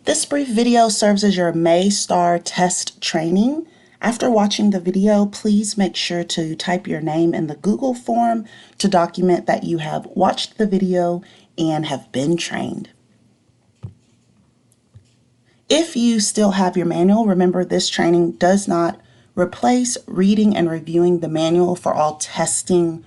This brief video serves as your May STAAR test training. After watching the video, please make sure to type your name in the Google form to document that you have watched the video and have been trained. If you still have your manual, remember this training does not replace reading and reviewing the manual for all testing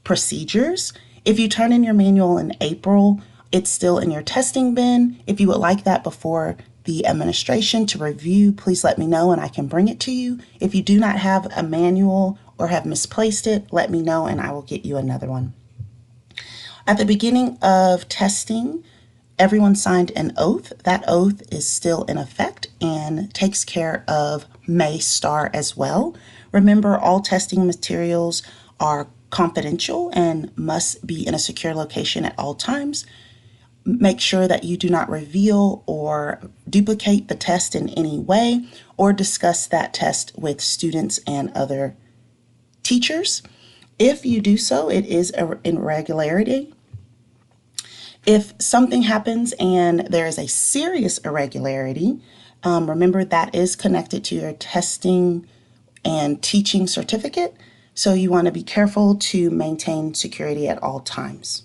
procedures. If you turn in your manual in April, it's still in your testing bin. If you would like that before the administration to review, please let me know and I can bring it to you. If you do not have a manual or have misplaced it, let me know and I will get you another one. At the beginning of testing, everyone signed an oath. That oath is still in effect and takes care of May STAAR as well. Remember, all testing materials are confidential and must be in a secure location at all times. Make sure that you do not reveal or duplicate the test in any way or discuss that test with students and other teachers. If you do so, it is an irregularity. If something happens and there is a serious irregularity, remember that is connected to your testing and teaching certificate, so you want to be careful to maintain security at all times.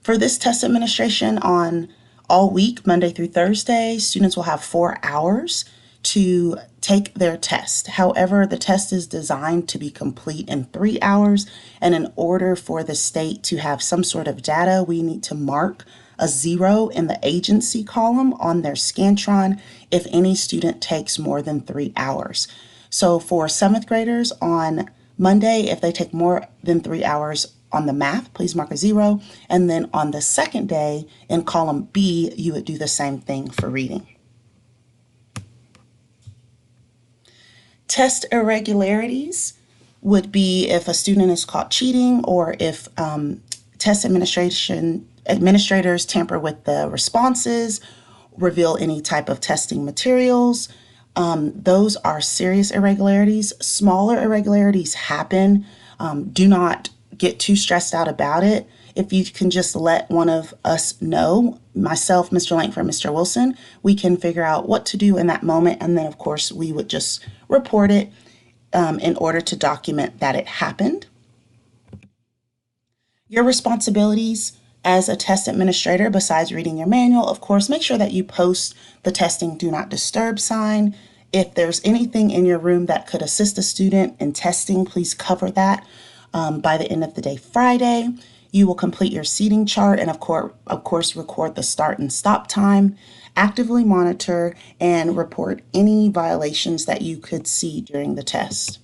For this test administration on all week, Monday through Thursday, students will have 4 hours to take their test. However, the test is designed to be complete in 3 hours, and in order for the state to have some sort of data, we need to mark a 0 in the agency column on their Scantron if any student takes more than 3 hours. So for 7th graders on Monday, if they take more than 3 hours on the math, please mark a 0. And then on the second day in column B, you would do the same thing for reading. Test irregularities would be if a student is caught cheating or if test administrators tamper with the responses, reveal any type of testing materials. Those are serious irregularities. Smaller irregularities happen. Do not get too stressed out about it. If you can just let one of us know, myself, Mr. Langford, Mr. Wilson, we can figure out what to do in that moment. And then, of course, we would just report it in order to document that it happened. Your responsibilities as a test administrator, besides reading your manual, of course, make sure that you post the testing do not disturb sign. If there's anything in your room that could assist a student in testing, please cover that by the end of the day Friday. You will complete your seating chart and of course record the start and stop time, actively monitor and report any violations that you could see during the test.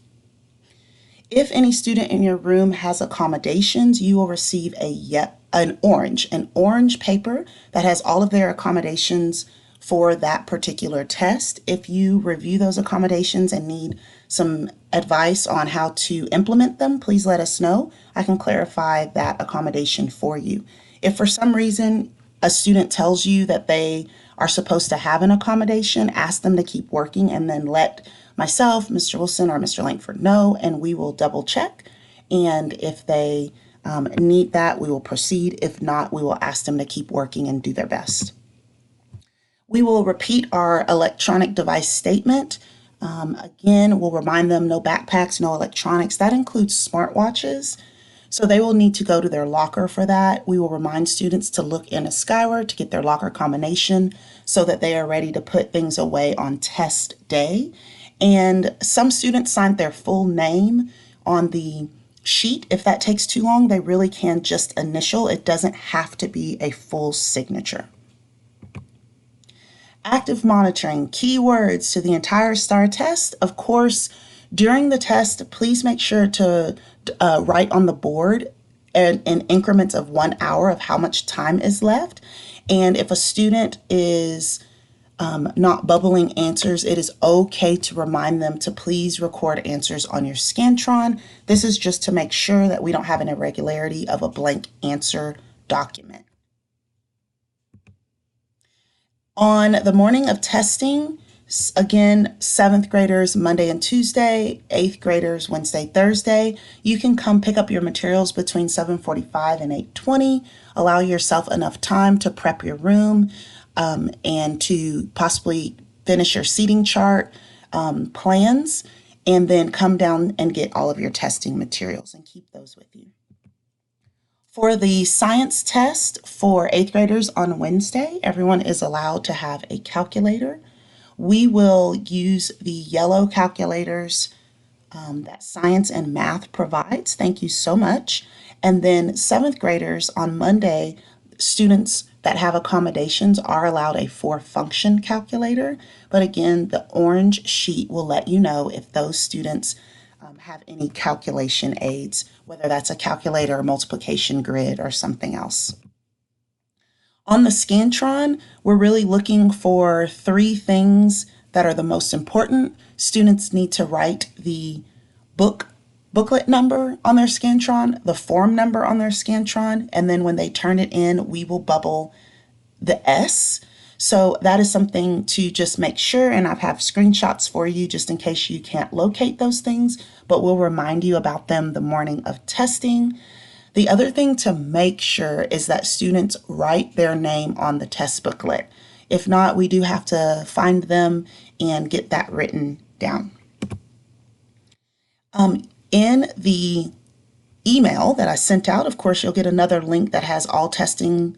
If any student in your room has accommodations, you will receive an orange paper that has all of their accommodations for that particular test. If you review those accommodations and need some advice on how to implement them, please let us know. I can clarify that accommodation for you. If for some reason a student tells you that they are supposed to have an accommodation, ask them to keep working and then let myself, Mr. Wilson, or Mr. Langford know, and we will double check. And if they need that, we will proceed. If not, we will ask them to keep working and do their best. We will repeat our electronic device statement. Again, we'll remind them no backpacks, no electronics. That includes smartwatches. So they will need to go to their locker for that. We will remind students to look in a skyward to get their locker combination so that they are ready to put things away on test day. And some students signed their full name on the sheet. If that takes too long, they really can just initial. It doesn't have to be a full signature. Active monitoring, keywords to the entire STAAR test. Of course, during the test, please make sure to write on the board in increments of 1 hour of how much time is left. And if a student is not bubbling answers, it is okay to remind them to please record answers on your Scantron. This is just to make sure that we don't have an irregularity of a blank answer document. On the morning of testing, again, 7th graders Monday and Tuesday, 8th graders Wednesday, Thursday, you can come pick up your materials between 7:45 and 8:20. Allow yourself enough time to prep your room. and to possibly finish your seating chart plans, and then come down and get all of your testing materials and keep those with you. For the science test for 8th graders on Wednesday, everyone is allowed to have a calculator. We will use the yellow calculators that science and math provides. Thank you so much. And then 7th graders on Monday, students that have accommodations are allowed a 4-function calculator. But again, the orange sheet will let you know if those students have any calculation aids, whether that's a calculator, a multiplication grid, or something else. On the Scantron, we're really looking for 3 things that are the most important. Students need to write the booklet number on their Scantron, the form number on their Scantron, and then when they turn it in, we will bubble the S. So that is something to just make sure, and I have screenshots for you just in case you can't locate those things, but we'll remind you about them the morning of testing. The other thing to make sure is that students write their name on the test booklet. If not, we do have to find them and get that written down. In the email that I sent out, of course, you'll get another link that has all testing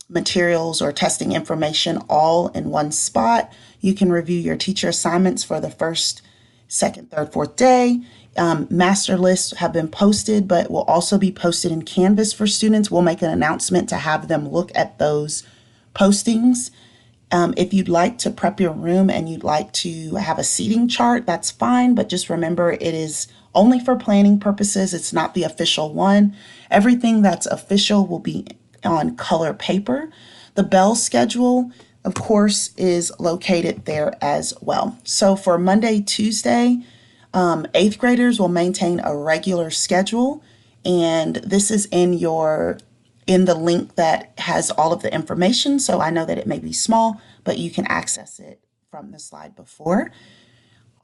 materials or testing information all in one spot. You can review your teacher assignments for the first, second, third, fourth day. Master lists have been posted, but will also be posted in Canvas for students. We'll make an announcement to have them look at those postings. If you'd like to prep your room and you'd like to have a seating chart, that's fine, but just remember it is only for planning purposes. It's not the official one. Everything that's official will be on color paper. The bell schedule, of course, is located there as well. So for Monday, Tuesday, 8th graders will maintain a regular schedule, and this is in the link that has all of the information. So I know that it may be small, but you can access it from the slide before.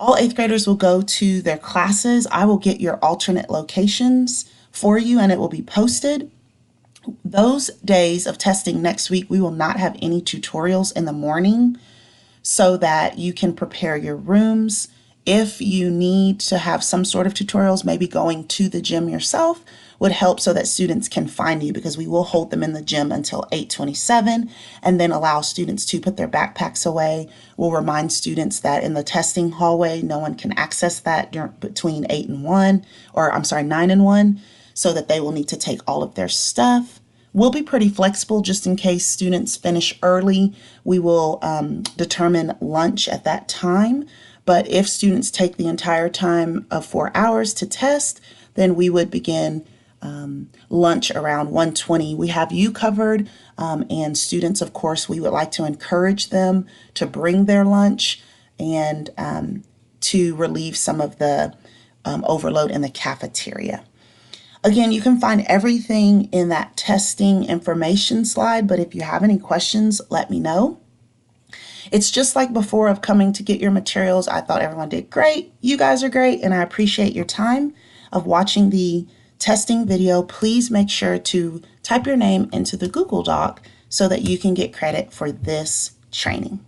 All 8th graders will go to their classes. I will get your alternate locations for you, and it will be posted. Those days of testing next week, we will not have any tutorials in the morning so that you can prepare your rooms. If you need to have some sort of tutorials, maybe going to the gym yourself would help so that students can find you, because we will hold them in the gym until 8:27 and then allow students to put their backpacks away. We'll remind students that in the testing hallway, no one can access that between 9 and 1, so that they will need to take all of their stuff. We'll be pretty flexible just in case students finish early. We will determine lunch at that time. But if students take the entire time of 4 hours to test, then we would begin lunch around 1:20. We have you covered, and students, of course, we would like to encourage them to bring their lunch and to relieve some of the overload in the cafeteria. Again, you can find everything in that testing information slide, but if you have any questions, let me know. It's just like before of coming to get your materials. I thought everyone did great. You guys are great, and I appreciate your time of watching the testing video. Please make sure to type your name into the Google Doc so that you can get credit for this training.